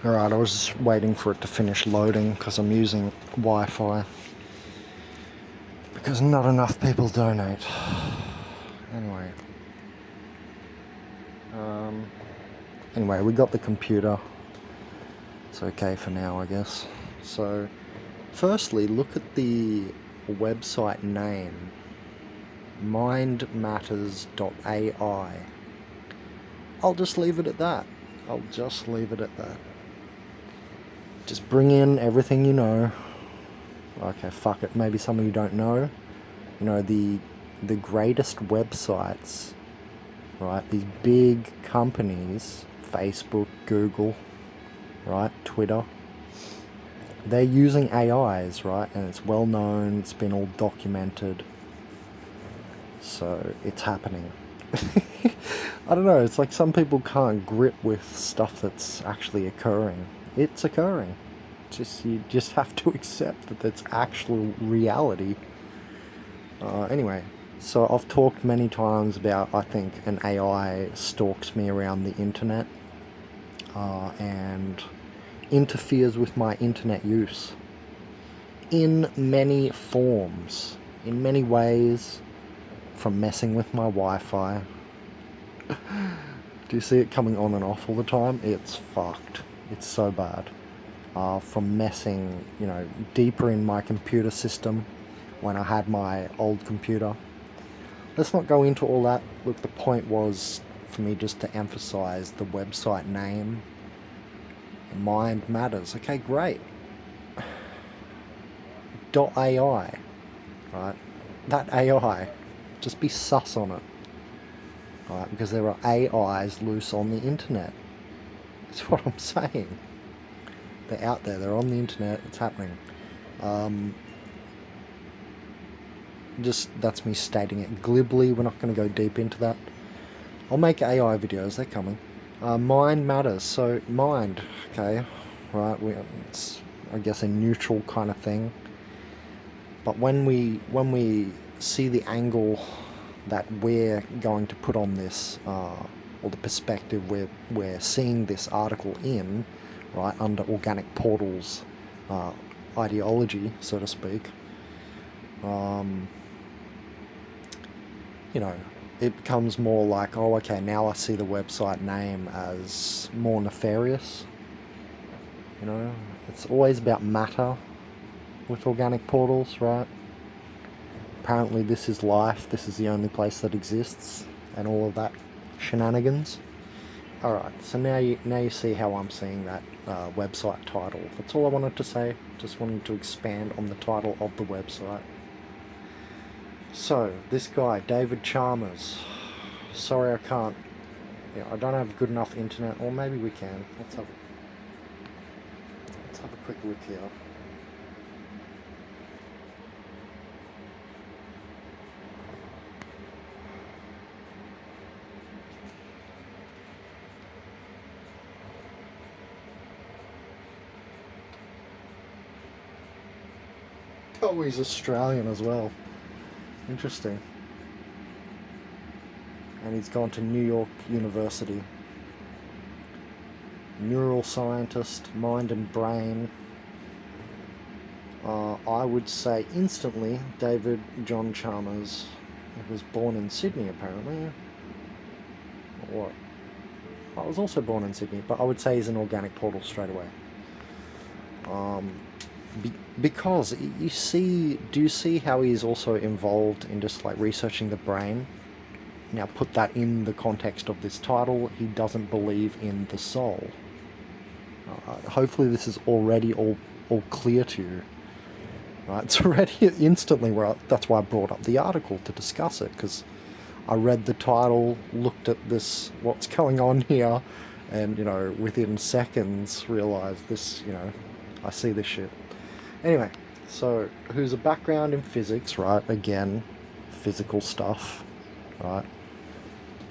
Alright, I was just waiting for it to finish loading because I'm using Wi-Fi. Because not enough people donate. Anyway. Anyway, we got the computer. It's okay for now, I guess. So, firstly, look at the website name. mindmatters.ai. I'll just leave it at that. Just bring in everything you know. Okay, fuck it. Maybe some of you don't know. You know, the greatest websites, right? These big companies, Facebook, Google, right? Twitter. They're using AIs, right? And it's well known. It's been all documented. So it's happening. I don't know. It's like some people can't grip with stuff that's actually occurring. It's occurring. You just have to accept that that's actual reality. Anyway, so I've talked many times about, I think an AI stalks me around the internet and interferes with my internet use in many forms, in many ways, from messing with my Wi-Fi. Do you see it coming on and off all the time? It's fucked. It's so bad. From messing, deeper in my computer system when I had my old computer. Let's not go into all that. Look, the point was for me just to emphasize the website name. Mind Matters. Okay, great. .ai, right? That AI, just be sus on it, right? Because there are AIs loose on the internet. That's what I'm saying. They're out there. They're on the internet. It's happening. That's me stating it glibly. We're not going to go deep into that. I'll make AI videos. They're coming. Mind matters. So mind, okay, right? It's, I guess, a neutral kind of thing. But when we see the angle that we're going to put on this, or the perspective we're seeing this article in, right, under Organic Portal's ideology, so to speak, it becomes more like, oh, okay, now I see the website name as more nefarious. It's always about matter with Organic Portals, right? Apparently this is life, this is the only place that exists, and all of that shenanigans. Alright, so now you see how I'm seeing that website title. That's all I wanted to say. Just wanted to expand on the title of the website. So, this guy, David Chalmers. Sorry I can't... I don't have good enough internet, or maybe we can. Let's have a quick look here. Oh, he's Australian as well. Interesting. And he's gone to New York University. Neural scientist, mind and brain. I would say instantly David John Chalmers. He was born in Sydney, apparently. Or I was also born in Sydney, but I would say he's an Organic Portal straight away. Because do you see how he's also involved in just like researching the brain? Now put that in the context of this title. He doesn't believe in the soul. Hopefully this is already all clear to you. Right? It's already instantly that's why I brought up the article to discuss it, because I read the title, looked at this, what's going on here, and within seconds realized this, I see this shit. Anyway, so who's a background in physics, right? Again, physical stuff, right?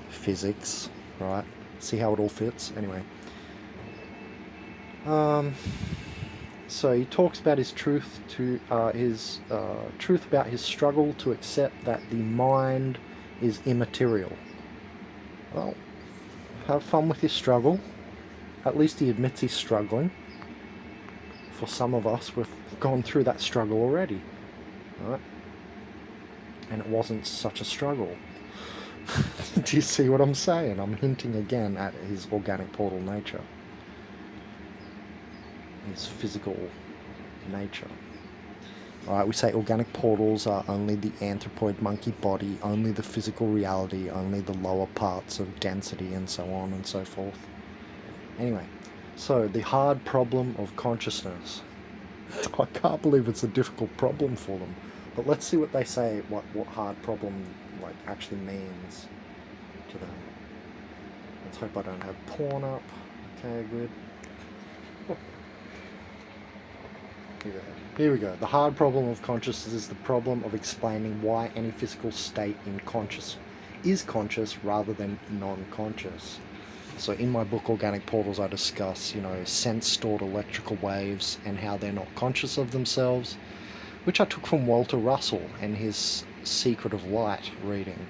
Physics, right? See how it all fits? Anyway. So he talks about his truth about his struggle to accept that the mind is immaterial. Well, have fun with your struggle. At least he admits he's struggling. For some of us, we've gone through that struggle already, right? And it wasn't such a struggle. Do you see what I'm saying? I'm hinting again at his organic portal nature. His physical nature. Alright, we say organic portals are only the anthropoid monkey body, only the physical reality, only the lower parts of density, and so on and so forth. Anyway, so the hard problem of consciousness. I can't believe it's a difficult problem for them. But let's see what they say, what hard problem like actually means to them. Let's hope I don't have porn up. Okay, good. Here we go. The hard problem of consciousness is the problem of explaining why any physical state is conscious rather than non-conscious. So in my book Organic Portals I discuss, sense-stored electrical waves and how they're not conscious of themselves, which I took from Walter Russell and his Secret of Light reading.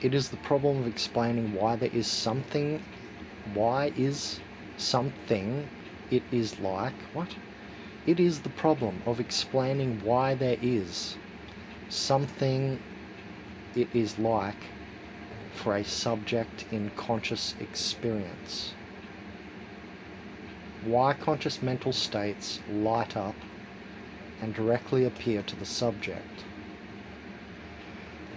It is the problem of explaining why it is something it is like... What? It is the problem of explaining why there is something it is like for a subject in conscious experience. Why conscious mental states light up and directly appear to the subject.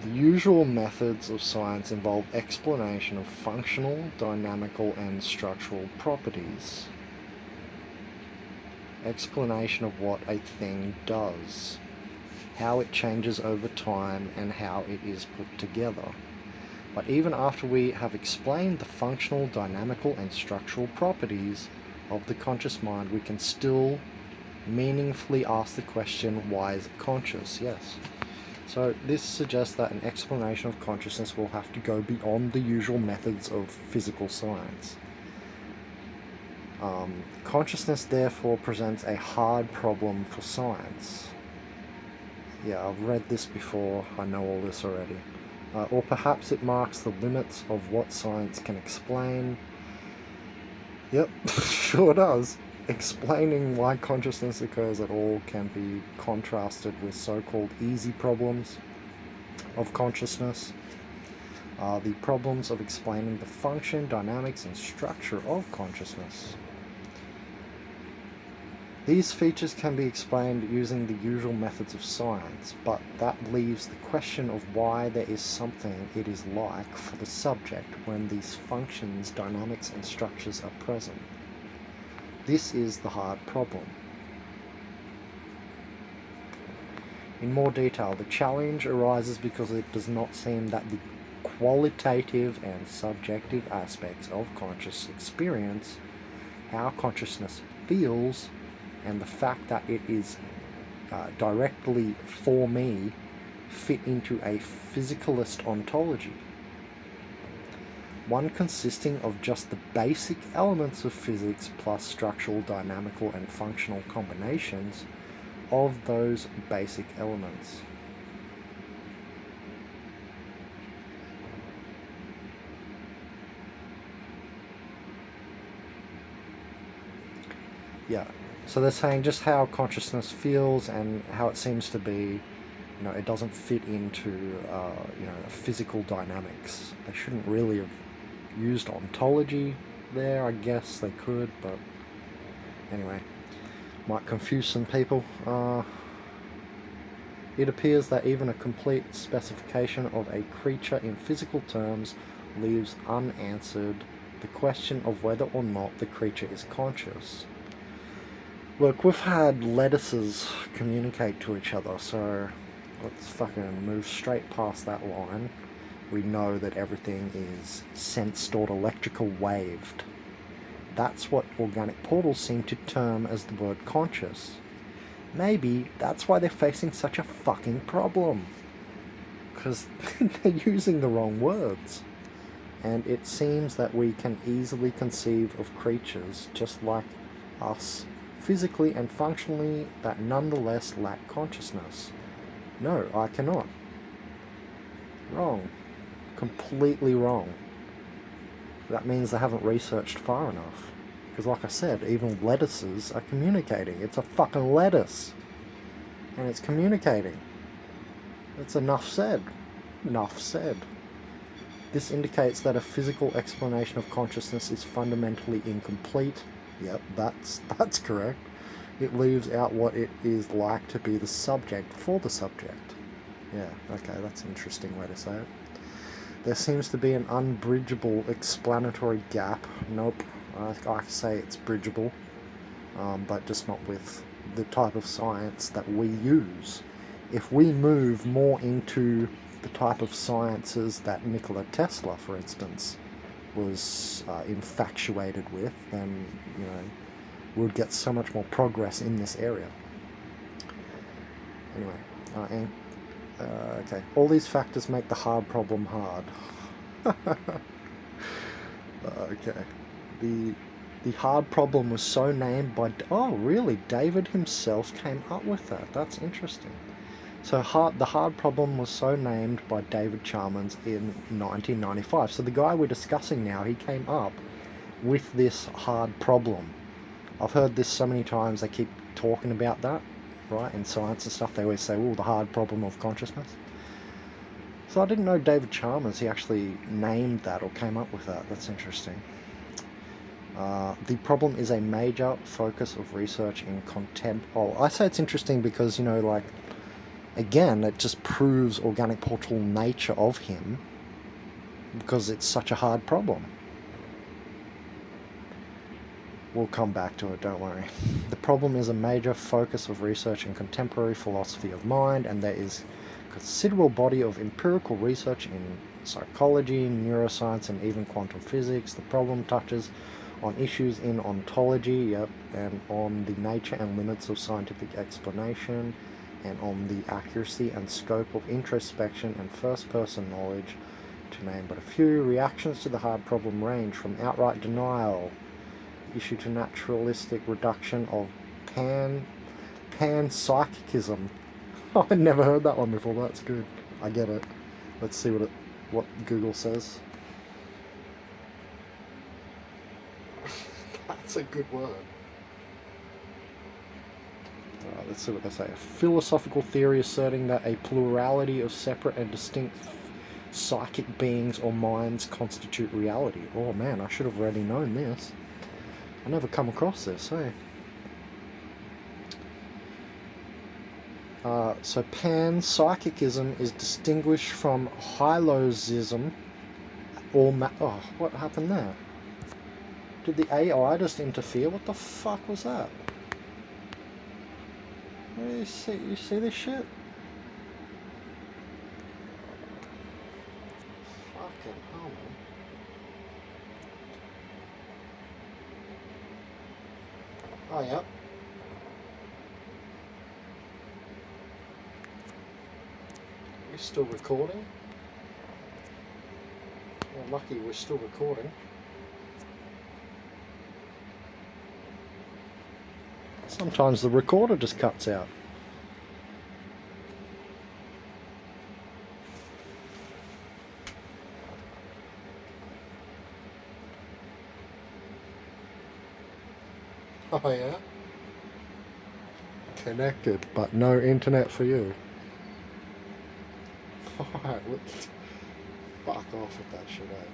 The usual methods of science involve explanation of functional, dynamical, and structural properties. Explanation of what a thing does, how it changes over time, and how it is put together. But even after we have explained the functional, dynamical, and structural properties of the conscious mind, we can still meaningfully ask the question, why is it conscious? Yes. So this suggests that an explanation of consciousness will have to go beyond the usual methods of physical science. Consciousness therefore presents a hard problem for science. Yeah, I've read this before, I know all this already. Or perhaps it marks the limits of what science can explain. Yep, sure does. Explaining why consciousness occurs at all can be contrasted with so-called easy problems of consciousness. The problems of explaining the function, dynamics, and structure of consciousness. These features can be explained using the usual methods of science, but that leaves the question of why there is something it is like for the subject when these functions, dynamics, and structures are present. This is the hard problem. In more detail, the challenge arises because it does not seem that the qualitative and subjective aspects of conscious experience, how consciousness feels, and the fact that it is directly for me, fit into a physicalist ontology. One consisting of just the basic elements of physics plus structural, dynamical, and functional combinations of those basic elements. Yeah, so they're saying just how consciousness feels and how it seems to be, it doesn't fit into, physical dynamics. They shouldn't really have used ontology there. I guess they could, but anyway, might confuse some people. It appears that even a complete specification of a creature in physical terms leaves unanswered the question of whether or not the creature is conscious. Look, we've had lettuces communicate to each other, so let's fucking move straight past that line. We know that everything is sense-stored electrical waved. That's what organic portals seem to term as the word conscious. Maybe that's why they're facing such a fucking problem. Because they're using the wrong words. And it seems that we can easily conceive of creatures just like us, physically and functionally, that nonetheless lack consciousness. No, I cannot. Wrong. Completely wrong. that means they haven't researched far enough. Because like I said, even lettuces are communicating. It's a fucking lettuce. And it's communicating. That's enough said. Enough said. This indicates that a physical explanation of consciousness is fundamentally incomplete. Yep, that's correct. It leaves out what it is like to be the subject for the subject. Yeah, okay, that's an interesting way to say it. There seems to be an unbridgeable explanatory gap. Nope, I say it's bridgeable, but just not with the type of science that we use. If we move more into the type of sciences that Nikola Tesla, for instance, was infatuated with, then, you know, we'd get so much more progress in this area. Anyway, okay. All these factors make the hard problem hard. Okay. The hard problem was so named by... Oh, really? David himself came up with that. That's interesting. So the hard problem was so named by David Chalmers in 1995. So the guy we're discussing now, he came up with this hard problem. I've heard this so many times, they keep talking about that, right? In science and stuff, they always say, oh, the hard problem of consciousness. So I didn't know David Chalmers, he actually named that or came up with that. That's interesting. The problem is a major focus of research in I say it's interesting because, you know, like, again, it just proves organic portal nature of him because it's such a hard problem. We'll come back to it, don't worry. The problem is a major focus of research in contemporary philosophy of mind, and there is a considerable body of empirical research in psychology, neuroscience, and even quantum physics. The problem touches on issues in ontology, and on the nature and limits of scientific explanation, and on the accuracy and scope of introspection and first-person knowledge, to name but a few. Reactions to the hard problem range from outright denial, issue to naturalistic reduction of panpsychism. Oh, I never heard that one before. That's good. I get it. Let's see what Google says. That's a good word. Alright, let's see what they say. A philosophical theory asserting that a plurality of separate and distinct psychic beings or minds constitute reality. Oh man, I should have already known this. I never come across this, hey? So panpsychism is distinguished from hyloism. Oh, what happened there? Did the AI just interfere? What the fuck was that? You see this shit? Fucking hell, man. Oh, yep. We're still recording. Well, lucky we're still recording. Sometimes the recorder just cuts out. Oh yeah? Connected, but no internet for you. Alright, let's fuck off with that shit, eh?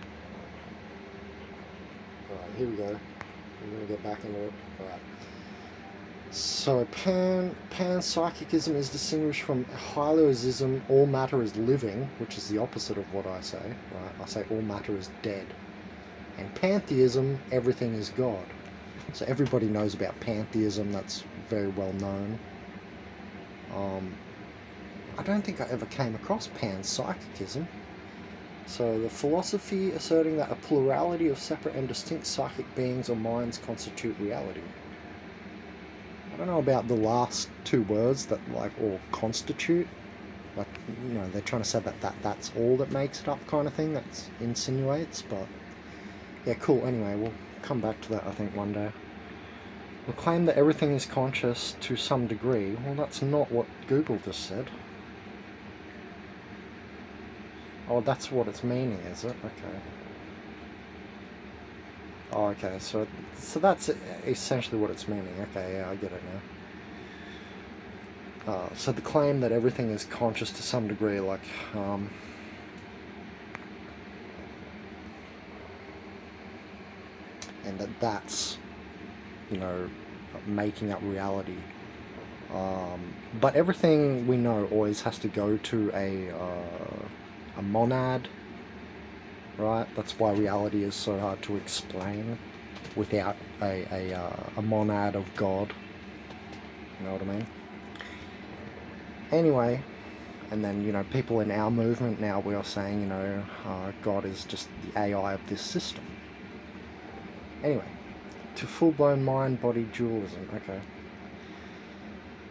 Alright, here we go. I'm gonna get back into it. Alright. So panpsychism is distinguished from hyloism, all matter is living, which is the opposite of what I say. Right? I say all matter is dead. And pantheism, everything is God. So everybody knows about pantheism, that's very well known. I don't think I ever came across panpsychism. So the philosophy asserting that a plurality of separate and distinct psychic beings or minds constitute reality. I don't know about the last two words, that like, or constitute. Like, you know, they're trying to say that's all that makes it up kind of thing, that insinuates, but yeah, cool. Anyway, we'll come back to that, I think, one day. We'll claim that everything is conscious to some degree. Well, that's not what Google just said. Oh, that's what it's meaning, is it? Okay. Oh, okay, so that's essentially what it's meaning. Okay, yeah, I get it now. So the claim that everything is conscious to some degree, like, and that's, you know, making up reality. But everything we know always has to go to a monad, right? That's why reality is so hard to explain without a monad of God. You know what I mean? Anyway, and then, you know, people in our movement now, we are saying, you know, God is just the AI of this system. Anyway, to full-blown mind-body dualism. Okay.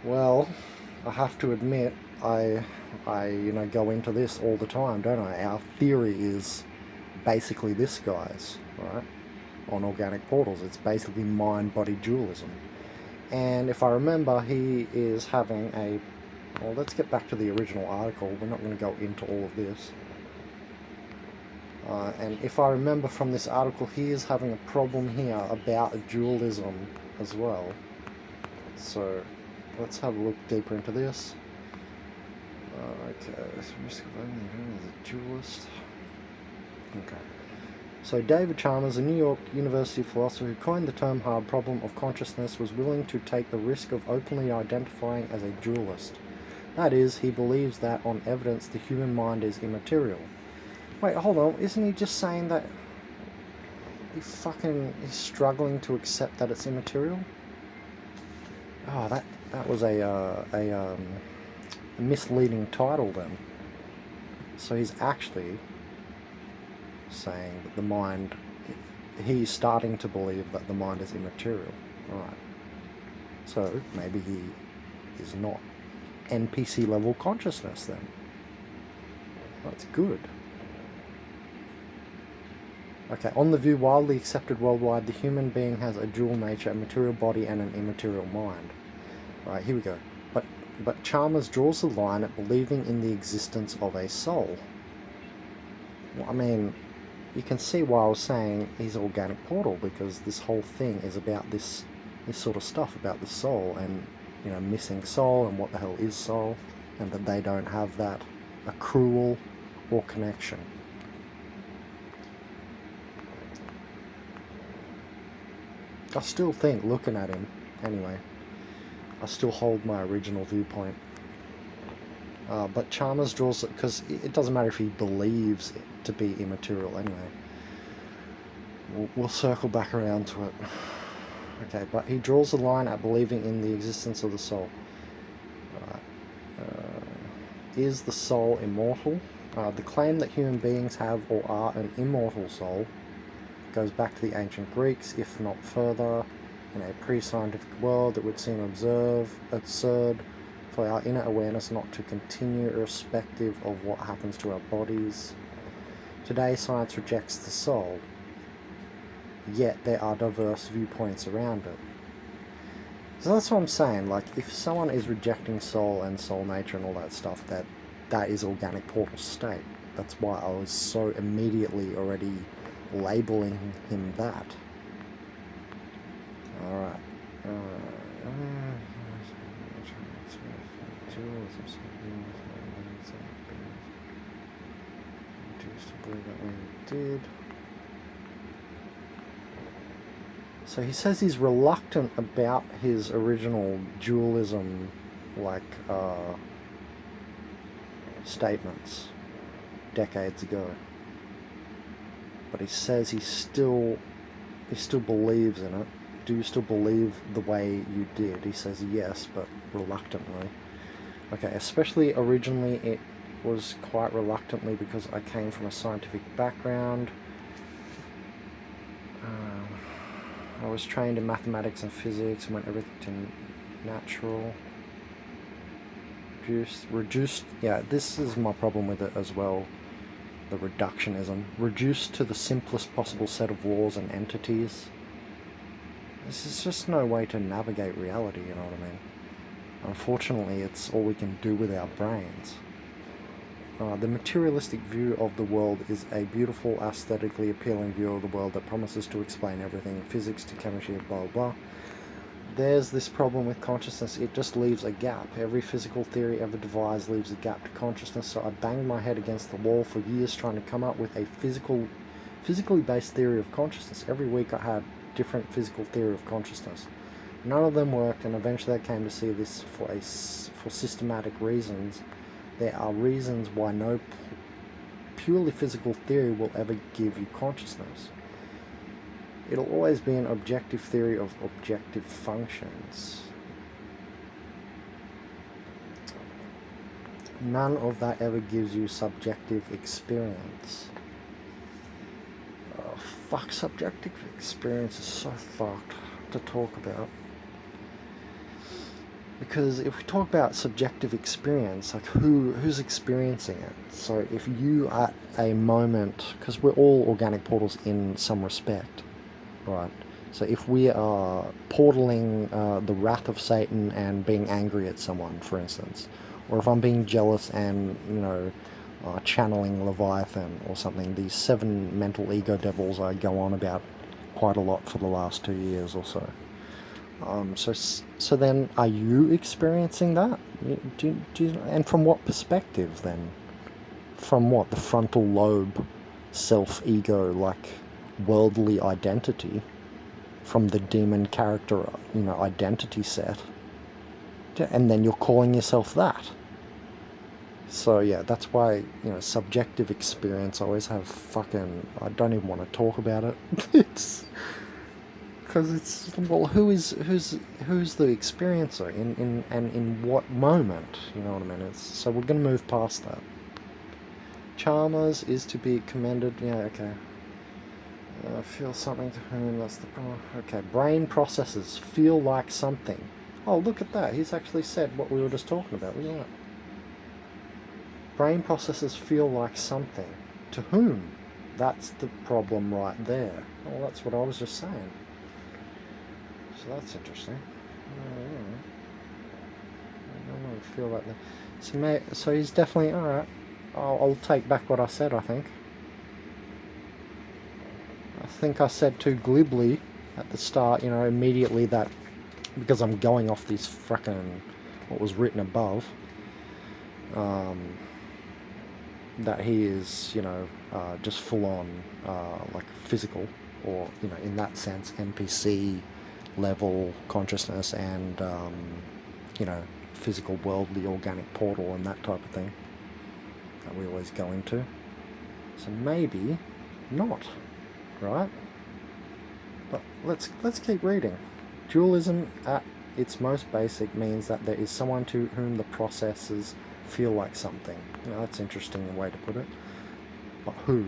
Well, I have to admit, I you know, go into this all the time, don't I? Our theory is basically this, guys, right? On organic portals, it's basically mind-body dualism. And if I remember, he is having a... Well, let's get back to the original article. We're not going to go into all of this. And if I remember from this article, he is having a problem here about dualism as well. So let's have a look deeper into this. Okay, risk of only a dualist. Okay. So David Chalmers, a New York University philosopher who coined the term hard problem of consciousness, was willing to take the risk of openly identifying as a dualist. That is, he believes that on evidence the human mind is immaterial. Wait, hold on, isn't he just saying that he fucking is struggling to accept that it's immaterial? Oh, that was a misleading title then. So he's actually saying that the mind, he's starting to believe that the mind is immaterial. Right. So maybe he is not NPC level consciousness then. That's good. Okay, on the view widely accepted worldwide, the human being has a dual nature, a material body and an immaterial mind. Right, here we go. But Chalmers draws the line at believing in the existence of a soul. Well, I mean, you can see why I was saying he's an organic portal, because this whole thing is about this sort of stuff, about the soul and, you know, missing soul and what the hell is soul, and that they don't have that accrual or connection. I still think, looking at him, anyway, I still hold my original viewpoint. But Chalmers draws it, because it doesn't matter if he believes it to be immaterial anyway. We'll circle back around to it. Okay, but he draws the line at believing in the existence of the soul. Is the soul immortal? The claim that human beings have or are an immortal soul goes back to the ancient Greeks, if not further. In a pre-scientific world, it would seem absurd for our inner awareness not to continue irrespective of what happens to our bodies. Today, science rejects the soul, yet there are diverse viewpoints around it. So that's what I'm saying, like, if someone is rejecting soul and soul nature and all that stuff, that is organic portal state. That's why I was so immediately already labeling him that. Alright. So he says he's reluctant about his original dualism, like, statements decades ago. But he says he still believes in it. Do you still believe the way you did? He says yes, but reluctantly. Okay, especially originally it was quite reluctantly, because I came from a scientific background. I was trained in mathematics and physics and went everything to natural. Reduced, yeah, this is my problem with it as well. The reductionism. Reduced to the simplest possible set of laws and entities. This is just no way to navigate reality, you know what I mean? Unfortunately, it's all we can do with our brains. The materialistic view of the world is a beautiful, aesthetically appealing view of the world that promises to explain everything, physics to chemistry, blah, blah, blah. There's this problem with consciousness. It just leaves a gap. Every physical theory ever devised leaves a gap to consciousness, so I banged my head against the wall for years trying to come up with a physically based theory of consciousness. Every week I had different physical theory of consciousness. None of them worked, and eventually I came to see this for systematic reasons. There are reasons why no purely physical theory will ever give you consciousness. It'll always be an objective theory of objective functions. None of that ever gives you subjective experience. Oh, fuck, subjective experience is so fucked to talk about. Because if we talk about subjective experience, like who's experiencing it? So if you at a moment, because we're all organic portals in some respect, right? So if we are portaling the wrath of Satan and being angry at someone, for instance, or if I'm being jealous and, channeling Leviathan or something, these 7 mental ego devils I go on about quite a lot for the last 2 years or so. So then, are you experiencing that? And from what perspective then? From what? The frontal lobe, self-ego, like worldly identity? From the demon character, identity set? And then you're calling yourself that? So yeah, that's why, subjective experience, I always have I don't even want to talk about it. It's... Because it's, well, who's the experiencer in what moment? You know what I mean? So we're going to move past that. Chalmers is to be commended. Yeah, okay. Feel something to whom that's the problem. Okay, brain processes feel like something. Oh, look at that. He's actually said what we were just talking about. Look at that. Brain processes feel like something. To whom? That's the problem right there. Well, that's what I was just saying. So that's interesting. I don't feel like that. So he's definitely alright. I'll take back what I said, I think. I think I said too glibly at the start, immediately that, because I'm going off this frickin' what was written above, that he is, just full on, like physical, or, in that sense, NPC level consciousness and physical worldly organic portal and that type of thing that we always go into. So maybe not, right? But let's keep reading. Dualism at its most basic means that there is someone to whom the processes feel like something. That's an interesting way to put it. But who?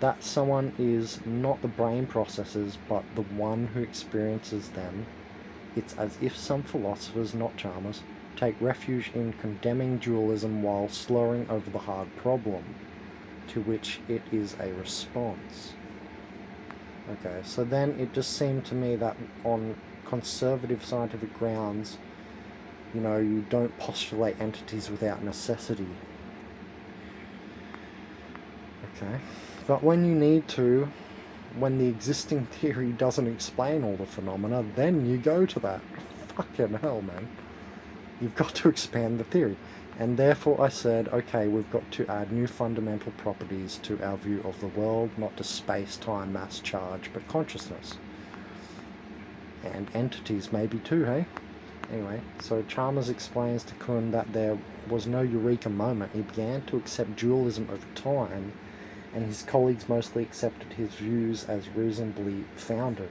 That someone is not the brain processes, but the one who experiences them. It's as if some philosophers, not Chalmers, take refuge in condemning dualism while slurring over the hard problem, to which it is a response. Okay, so then it just seemed to me that on conservative scientific grounds, you don't postulate entities without necessity. Okay. But when you need to, when the existing theory doesn't explain all the phenomena, then you go to that. Fucking hell, man. You've got to expand the theory. And therefore I said, okay, we've got to add new fundamental properties to our view of the world, not just space, time, mass, charge, but consciousness. And entities maybe too, hey? Anyway, so Chalmers explains to Kuhn that there was no eureka moment. He began to accept dualism over time, and his colleagues mostly accepted his views as reasonably founded.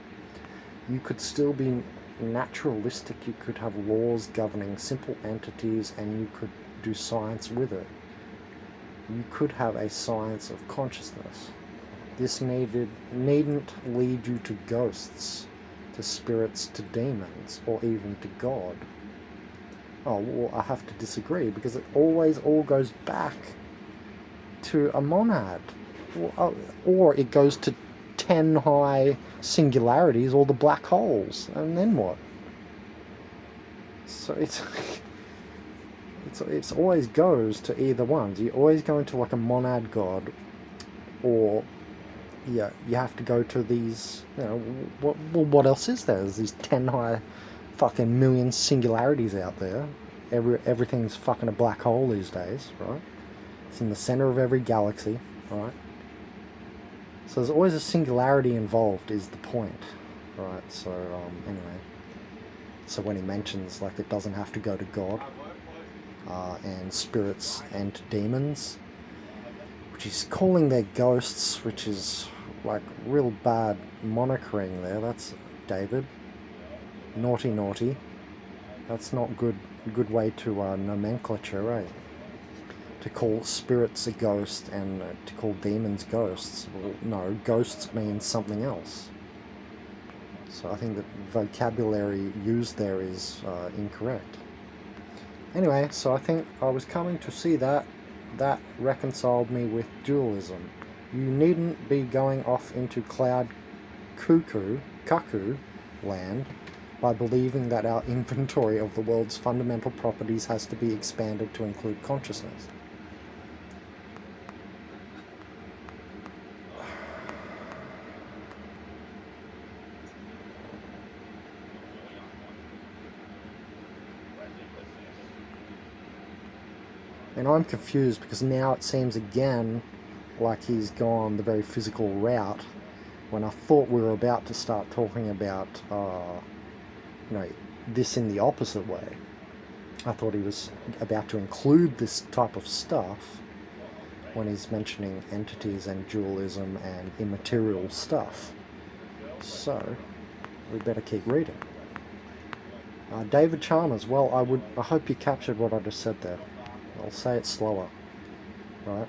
You could still be naturalistic, you could have laws governing simple entities, and you could do science with it. You could have a science of consciousness. This needn't lead you to ghosts, to spirits, to demons, or even to God. Oh, well, I have to disagree, because it always all goes back to a monad. Or it goes to 10 high singularities, or the black holes, and then what? So it's it's always goes to either ones. You always go into like a monad god, or yeah, you have to go to these. What else is there? There's these 10 high fucking million singularities out there. Everything's fucking a black hole these days, right? It's in the center of every galaxy, right? So there's always a singularity involved, is the point, right? So anyway, so when he mentions like it doesn't have to go to God, and spirits and demons, which he's calling their ghosts, which is like real bad monitoring there. That's David. Naughty, naughty. That's not good way to nomenclature, right? To call spirits a ghost and to call demons ghosts. Well, no, ghosts means something else. So I think the vocabulary used there is incorrect. Anyway, so I think I was coming to see that reconciled me with dualism. You needn't be going off into cloud cuckoo land by believing that our inventory of the world's fundamental properties has to be expanded to include consciousness. And I'm confused because now it seems again like he's gone the very physical route when I thought we were about to start talking about this in the opposite way. I thought he was about to include this type of stuff when he's mentioning entities and dualism and immaterial stuff. So we better keep reading. David Chalmers. Well, I hope you captured what I just said there. I'll say it slower, right?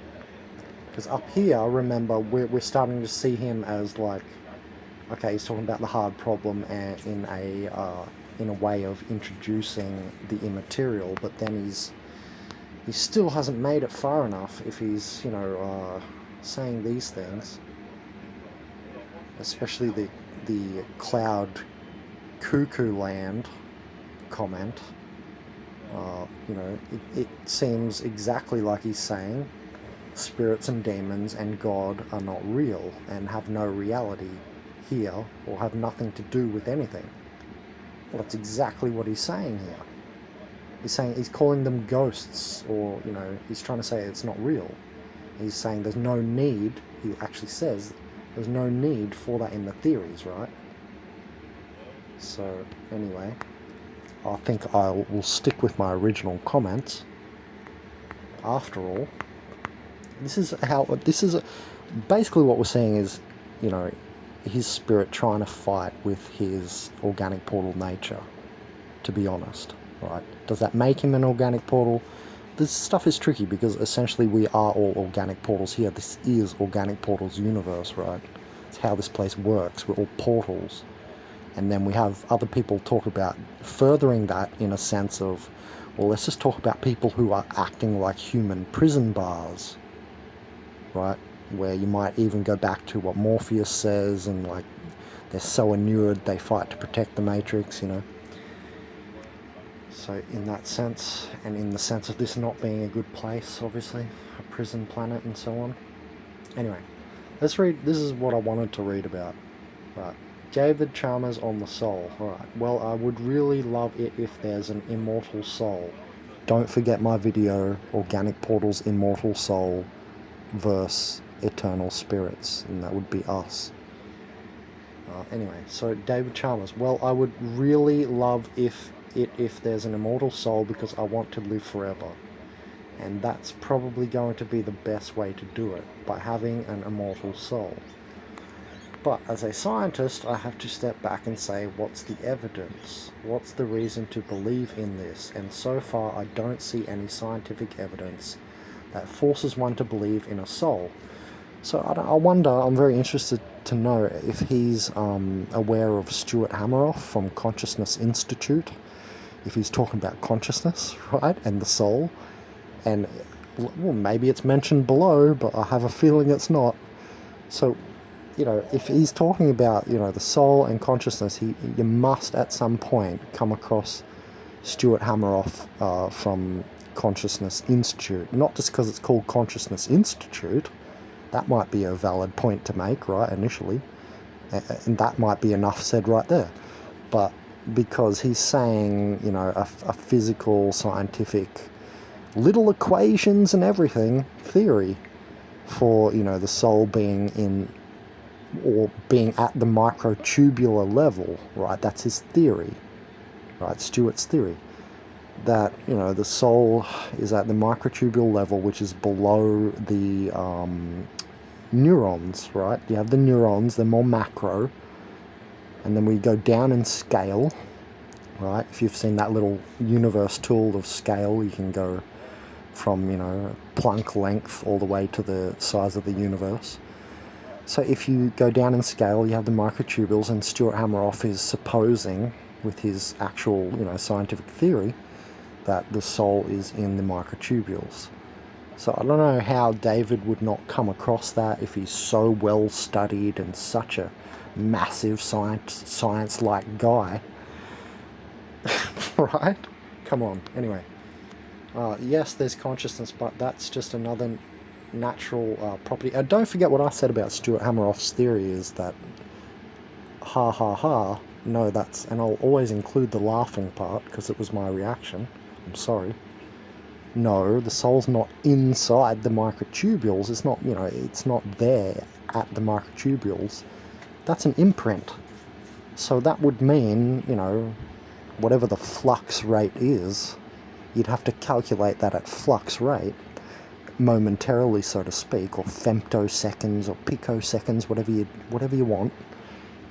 Because up here, remember, we're starting to see him as like, okay, he's talking about the hard problem and in a way of introducing the immaterial, but then he still hasn't made it far enough if he's saying these things, especially the cloud cuckoo land comment. It seems exactly like he's saying spirits and demons and God are not real and have no reality here or have nothing to do with anything. Well, that's exactly what he's saying here. He's calling them ghosts, or he's trying to say it's not real. He's saying there's no need, he actually says there's no need for that in the theories, right? So anyway, I think I will stick with my original comments. After all, basically what we're seeing is, his spirit trying to fight with his organic portal nature, to be honest, right? Does that make him an organic portal? This stuff is tricky because essentially we are all organic portals here. This is organic portals universe, right? It's how this place works. We're all portals. And then we have other people talk about furthering that in a sense of, well, let's just talk about people who are acting like human prison bars, right? Where you might even go back to what Morpheus says, and like they're so inured they fight to protect the Matrix, So in that sense, and in the sense of this not being a good place, obviously, a prison planet and so on. Anyway, let's read. This is what I wanted to read about, right? David Chalmers on the soul. Alright, well, I would really love it if there's an immortal soul. Don't forget my video, Organic Portals Immortal Soul versus Eternal Spirits, and that would be us. Anyway, so David Chalmers. Well, I would really love if there's an immortal soul because I want to live forever. And that's probably going to be the best way to do it, by having an immortal soul. But as a scientist, I have to step back and say, what's the evidence? What's the reason to believe in this? And so far, I don't see any scientific evidence that forces one to believe in a soul. So I wonder, I'm very interested to know if he's aware of Stuart Hameroff from Consciousness Institute, if he's talking about consciousness, right, and the soul. And, well, maybe it's mentioned below, but I have a feeling it's not. So, if he's talking about, the soul and consciousness, you must at some point come across Stuart Hameroff from Consciousness Institute. Not just because it's called Consciousness Institute. That might be a valid point to make, right, initially. And that might be enough said right there. But because he's saying, you know, a physical, scientific, little equations and everything theory for, you know, the soul being in, or being at the microtubular level, right? That's his theory, right? Stuart's theory. That, you know, the soul is at the microtubular level, which is below the neurons, right? You have the neurons, they're more macro. And then we go down in scale, right? If you've seen that little universe tool of scale, you can go from, you know, Planck length all the way to the size of the universe. So if you go down in scale, you have the microtubules, and Stuart Hameroff is supposing, with his actual, you know, scientific theory, that the soul is in the microtubules. So I don't know how David would not come across that if he's so well studied and such a massive science-like guy. Right? Come on. Anyway. Yes, there's consciousness, but that's just another natural property. Don't forget what I said about Stuart Hameroff's theory is that ha ha ha, no, that's, and I'll always include the laughing part because it was my reaction. I'm sorry. No, the soul's not inside the microtubules. It's not, you know, it's not there at the microtubules. That's an imprint. So that would mean, you know, whatever the flux rate is, you'd have to calculate that at flux rate, momentarily, so to speak, or femtoseconds or picoseconds, whatever you want.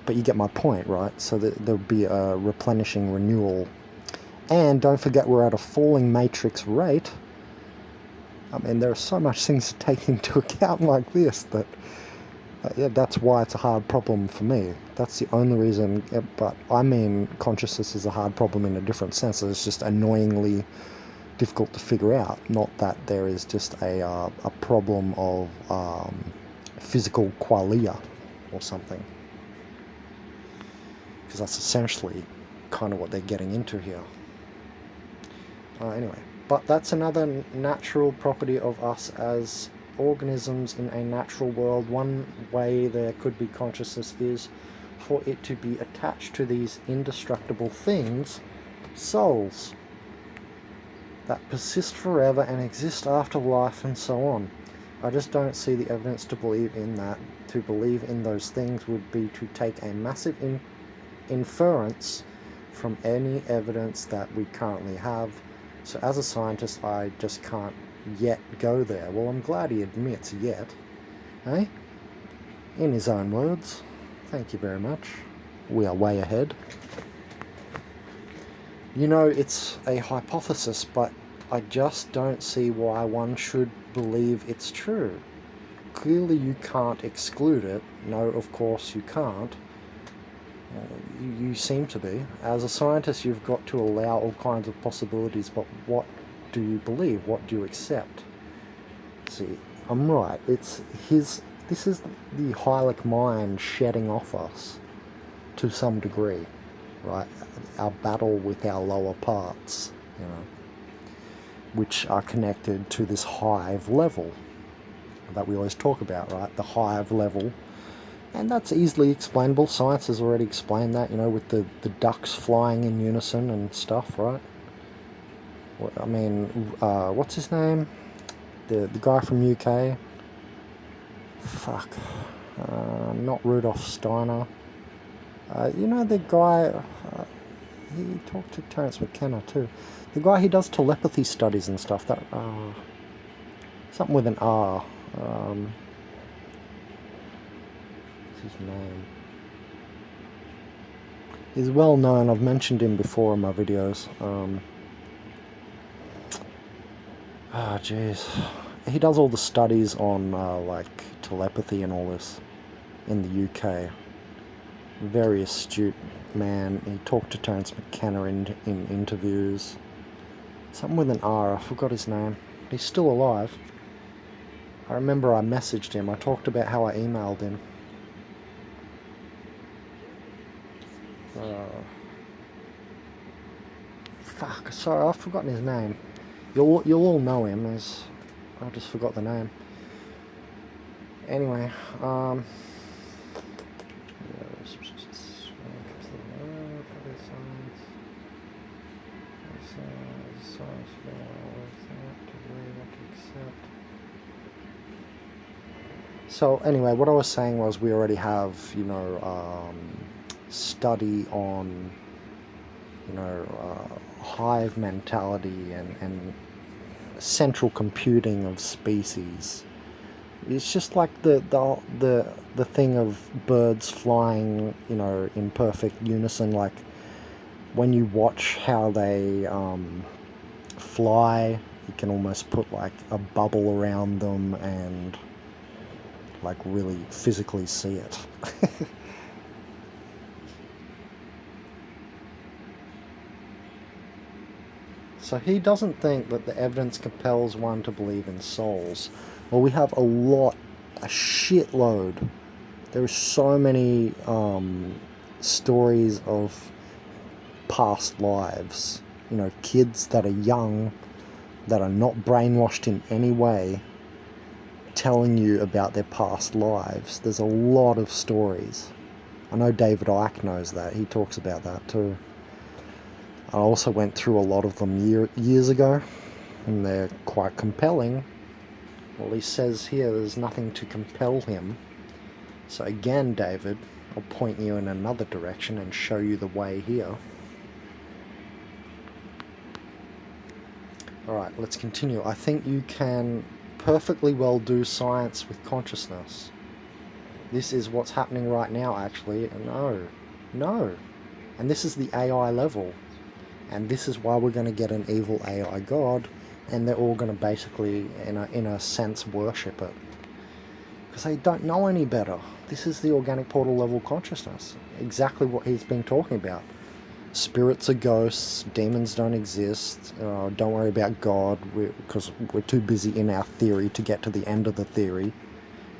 But you get my point, right? So there'll be a replenishing renewal. And don't forget, we're at a falling matrix rate. I mean, there are so much things to take into account like this that yeah, that's why it's a hard problem for me. That's the only reason. But I mean, consciousness is a hard problem in a different sense. It's just annoyingly difficult to figure out. Not that there is just a problem of physical qualia or something. Because that's essentially kind of what they're getting into here. Anyway, but that's another natural property of us as organisms in a natural world. One way there could be consciousness is for it to be attached to these indestructible things, souls, that persist forever and exist after life and so on. I just don't see the evidence to believe in that. To believe in those things would be to take a massive inference from any evidence that we currently have. So as a scientist, I just can't yet go there. Well, I'm glad he admits yet. Eh? In his own words. Thank you very much. We are way ahead. You know, it's a hypothesis, but I just don't see why one should believe it's true. Clearly you can't exclude it. No, of course you can't. You seem to be. As a scientist, you've got to allow all kinds of possibilities, but what do you believe? What do you accept? See, I'm right. This is the Hylic mind shedding off us to some degree, right? Our battle with our lower parts, you know, which are connected to this hive level that we always talk about, right? The hive level. And that's easily explainable. Science has already explained that, you know, with the ducks flying in unison and stuff, right? I mean, what's his name? The guy from UK? Fuck. Not Rudolf Steiner. You know the guy... he talked to Terence McKenna too. The guy, he does telepathy studies and stuff. That something with an R. His name. He's well known. I've mentioned him before in my videos. Jeez. He does all the studies on like telepathy and all this in the UK. Very astute man. He talked to Terence McKenna in interviews. Something with an R. I forgot his name. He's still alive. I remember I messaged him. I talked about how I emailed him. Fuck, sorry, I've forgotten his name. You'll all know him as I just forgot the name. Anyway, so anyway, what I was saying was we already have, study on, hive mentality and central computing of species. It's just like the thing of birds flying, in perfect unison. Like when you watch how they fly, you can almost put like a bubble around them and like really physically see it. So he doesn't think that the evidence compels one to believe in souls. Well, we have a shitload. There are so many stories of past lives. Kids that are young, that are not brainwashed in any way, telling you about their past lives. There's a lot of stories. I know David Icke knows that. He talks about that too. I also went through a lot of them years ago, and they're quite compelling. Well, he says here there's nothing to compel him. So again, David, I'll point you in another direction and show you the way here. Alright, let's continue. I think you can perfectly well do science with consciousness. This is what's happening right now, actually. No. And this is the AI level. And this is why we're going to get an evil AI god, and they're all going to basically, in a sense, worship it. Because they don't know any better. This is the organic portal level consciousness. Exactly what he's been talking about. Spirits are ghosts, demons don't exist, don't worry about God, because we're too busy in our theory to get to the end of the theory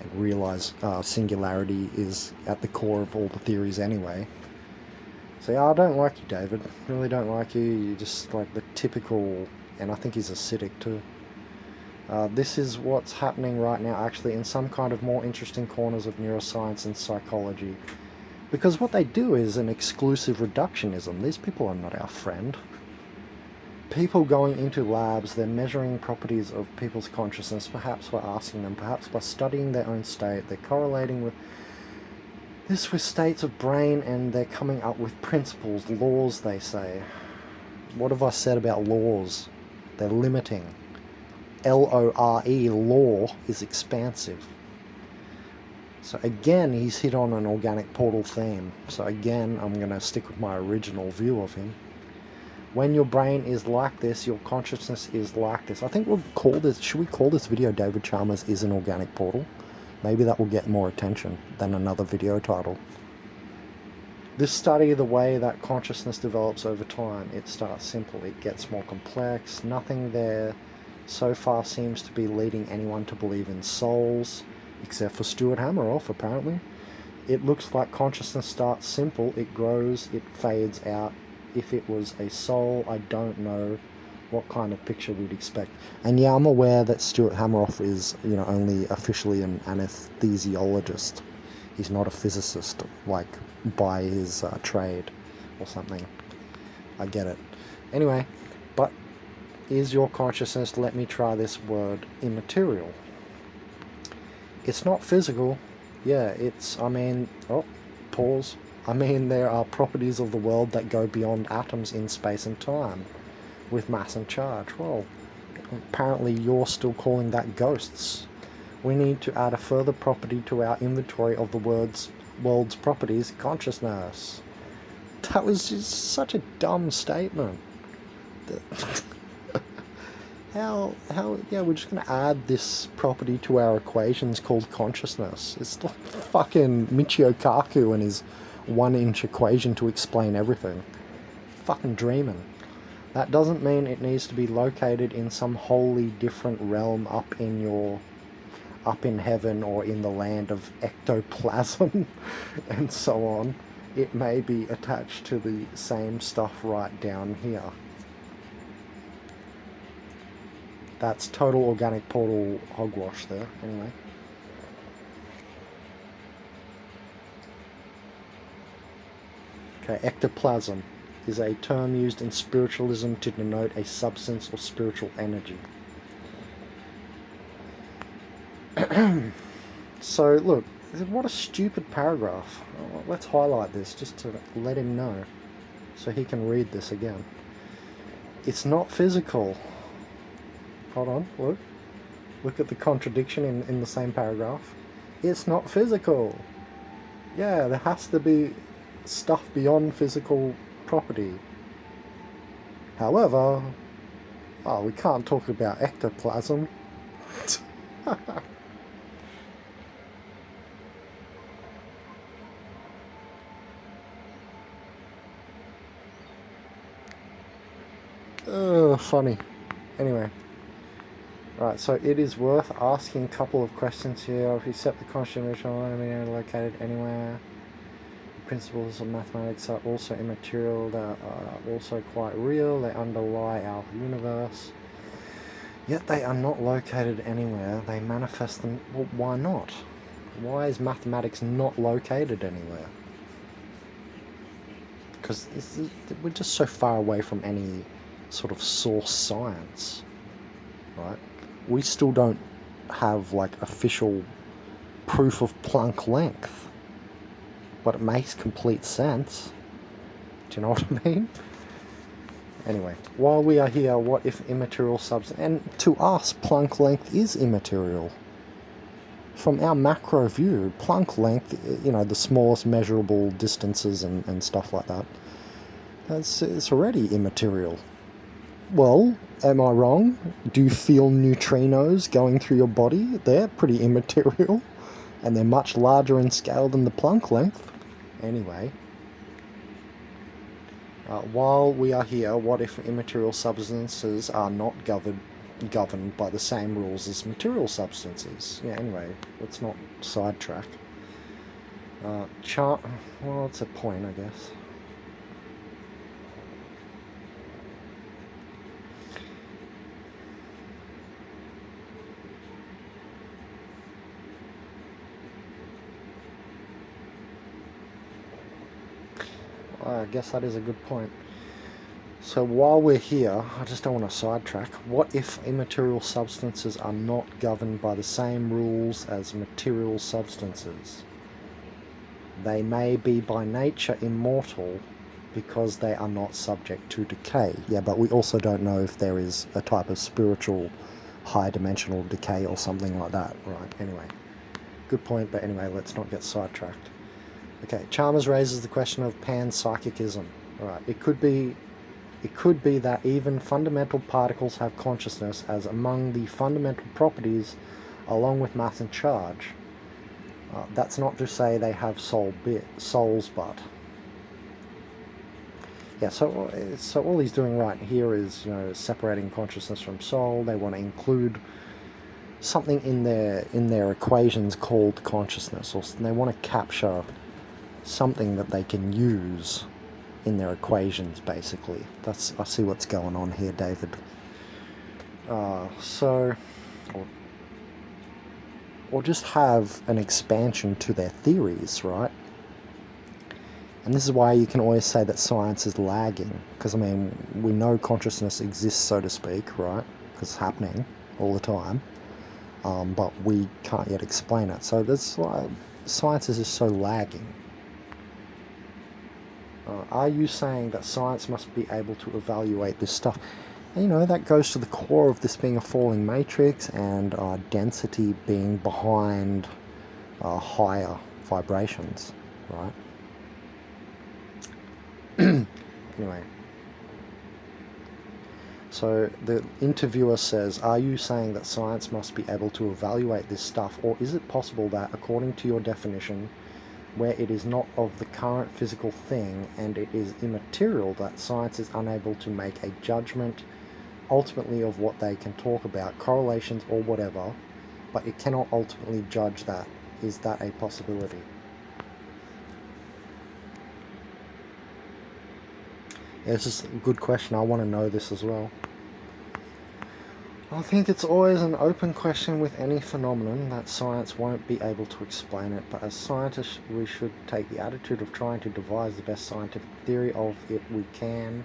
and realize singularity is at the core of all the theories anyway. So yeah, I don't like you, David. Really don't like you. You're just like the typical, and I think he's acidic too. This is what's happening right now, actually, in some kind of more interesting corners of neuroscience and psychology. Because what they do is an exclusive reductionism. These people are not our friend. People going into labs, they're measuring properties of people's consciousness, perhaps by asking them, perhaps by studying their own state. They're correlating with states of brain, and they're coming up with principles, laws, they say. What have I said about laws? They're limiting. L-O-R-E, law, is expansive. So again, he's hit on an organic portal theme. So again, I'm going to stick with my original view of him. When your brain is like this, your consciousness is like this. I think we'll call this, should we call this video David Chalmers is an organic portal? Maybe that will get more attention than another video title. This study of the way that consciousness develops over time. It starts simple, it gets more complex. Nothing there so far seems to be leading anyone to believe in souls, except for Stuart Hameroff, apparently. It looks like consciousness starts simple, it grows, it fades out. If it was a soul, I don't know what kind of picture we'd expect. And yeah, I'm aware that Stuart Hameroff is, only officially an anesthesiologist. He's not a physicist, like, by his trade or something. I get it. Anyway, but is your consciousness, let me try this word, immaterial? It's not physical. Yeah, pause. There are properties of the world that go beyond atoms in space and time, with mass and charge. Well, apparently you're still calling that ghosts. We need to add a further property to our inventory of the world's properties, consciousness. That was just such a dumb statement. We're just going to add this property to our equations called consciousness. It's like fucking Michio Kaku and his 1-inch equation to explain everything. Fucking dreaming. That doesn't mean it needs to be located in some wholly different realm up in heaven or in the land of ectoplasm and so on. It may be attached to the same stuff right down here. That's total organic portal hogwash there, anyway. Okay, ectoplasm is a term used in spiritualism to denote a substance or spiritual energy. So, look, what a stupid paragraph. Let's highlight this just to let him know so he can read this again. It's not physical. Hold on, look. Look at the contradiction in the same paragraph. It's not physical. Yeah, there has to be stuff beyond physical property. However, we can't talk about ectoplasm. Funny. Anyway. Right, so it is worth asking a couple of questions here. If you set the constitutional enemy located anywhere, principles of mathematics are also immaterial, they are also quite real, they underlie our universe. Yet they are not located anywhere, they manifest them. Well, why not? Why is mathematics not located anywhere? Because we're just so far away from any sort of source science, right? We still don't have like official proof of Planck length, but it makes complete sense. Do you know what I mean? Anyway, while we are here, what if immaterial substance? And to us, Planck length is immaterial. From our macro view, Planck length, you know, the smallest measurable distances and stuff like that, it's already immaterial. Well, am I wrong? Do you feel neutrinos going through your body? They're pretty immaterial, and they're much larger in scale than the Planck length. Anyway, while we are here, what if immaterial substances are not governed by the same rules as material substances? Yeah, anyway, let's not sidetrack. Well, it's a point, I guess. I guess that is a good point. So while we're here, I just don't want to sidetrack. What if immaterial substances are not governed by the same rules as material substances? They may be by nature immortal because they are not subject to decay. Yeah, but we also don't know if there is a type of spiritual high dimensional decay or something like that. Right, anyway. Good point, but anyway, let's not get sidetracked. Okay, Chalmers raises the question of panpsychism. Alright, it could be that even fundamental particles have consciousness as among the fundamental properties along with mass and charge. That's not to say they have souls, but... Yeah, so all he's doing right here is, you know, separating consciousness from soul. They want to include something in their equations called consciousness, or they want to capture something that they can use in their equations, basically. I see what's going on here, David. Or just have an expansion to their theories, right? And this is why you can always say that science is lagging, because, I mean, we know consciousness exists, so to speak, right? Because it's happening all the time, but we can't yet explain it. So that's why science is just so lagging. Are you saying that science must be able to evaluate this stuff? And, you know, that goes to the core of this being a falling matrix and density being behind higher vibrations, right? Anyway. So the interviewer says, are you saying that science must be able to evaluate this stuff, or is it possible that, according to your definition, where it is not of the current physical thing and it is immaterial, that science is unable to make a judgment ultimately of what they can talk about, correlations or whatever, but it cannot ultimately judge that? Is that a possibility? Yeah, it's just a good question. I want to know this as well. I think it's always an open question with any phenomenon that science won't be able to explain it, but as scientists we should take the attitude of trying to devise the best scientific theory of it we can.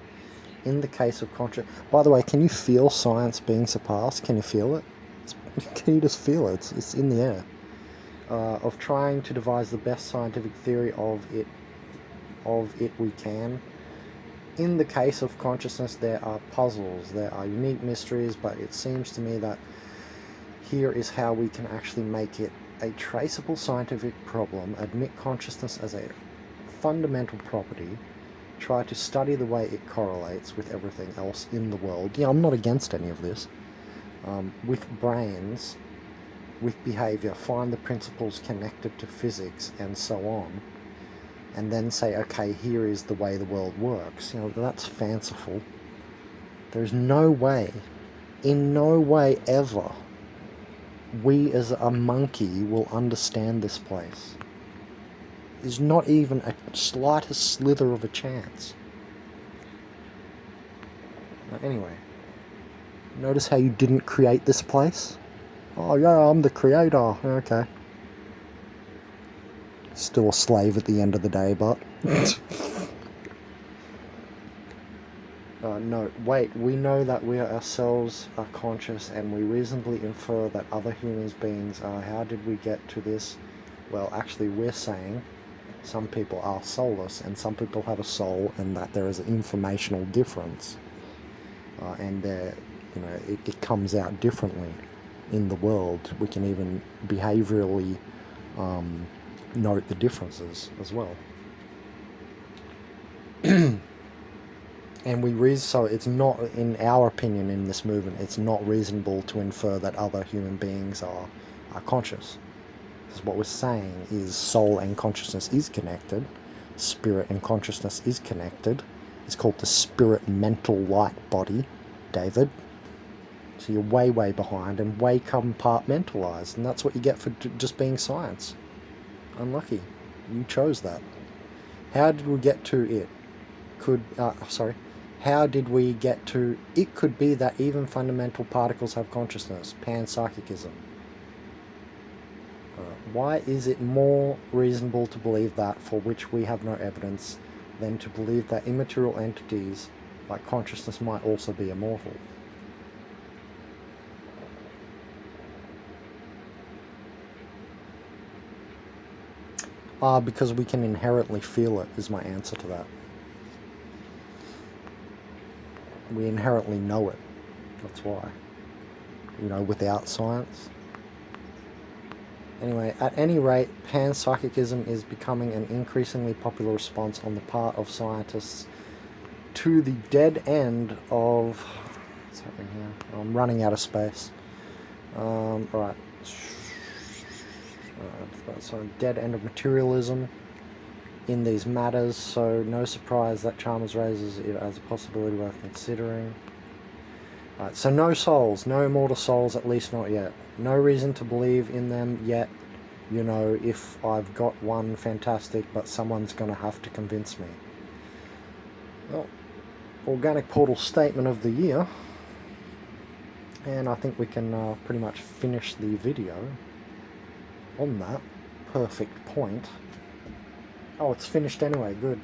In the case of by the way, can you feel science being surpassed? Can you feel it? Can you just feel it? It's in the air. Of trying to devise the best scientific theory of it we can. In the case of consciousness, there are puzzles, there are unique mysteries, but it seems to me that here is how we can actually make it a traceable scientific problem, admit consciousness as a fundamental property, try to study the way it correlates with everything else in the world. Yeah, I'm not against any of this. With brains, with behavior, find the principles connected to physics and so on, and then say, okay, here is the way the world works. You know, that's fanciful. There's no way, in no way ever, we as a monkey will understand this place. There's not even a slightest slither of a chance. Anyway, notice how you didn't create this place? Oh yeah, I'm the creator. Okay. Still a slave at the end of the day, but... no, wait, we know that we ourselves are conscious and we reasonably infer that other human beings are. How did we get to this? Well, actually we're saying some people are soulless and some people have a soul, and that there is an informational difference. And you know, it comes out differently in the world. We can even behaviorally note the differences as well. And so it's not, in our opinion in this movement, it's not reasonable to infer that other human beings are conscious. Because what we're saying is soul and consciousness is connected, spirit and consciousness is connected. It's called the spirit mental light body, David. So you're way, way behind and way compartmentalized, and that's what you get for just being science. Unlucky. You chose that. How did we get to it? How did we get to it? Could be that even fundamental particles have consciousness, panpsychism. Why is it more reasonable to believe that, for which we have no evidence, than to believe that immaterial entities like consciousness might also be immortal? Because we can inherently feel it, is my answer to that. We inherently know it. That's why. You know, without science. Anyway, at any rate, panpsychism is becoming an increasingly popular response on the part of scientists to the dead end of... What's happening here? I'm running out of space. Alright. So dead end of materialism in these matters, so no surprise that Chalmers raises it as a possibility worth considering. Right, so no souls, no immortal souls, at least not yet. No reason to believe in them yet. You know, if I've got one, fantastic, but someone's going to have to convince me. Well, organic portal statement of the year. And I think we can pretty much finish the video on that perfect point. Oh, it's finished anyway, good.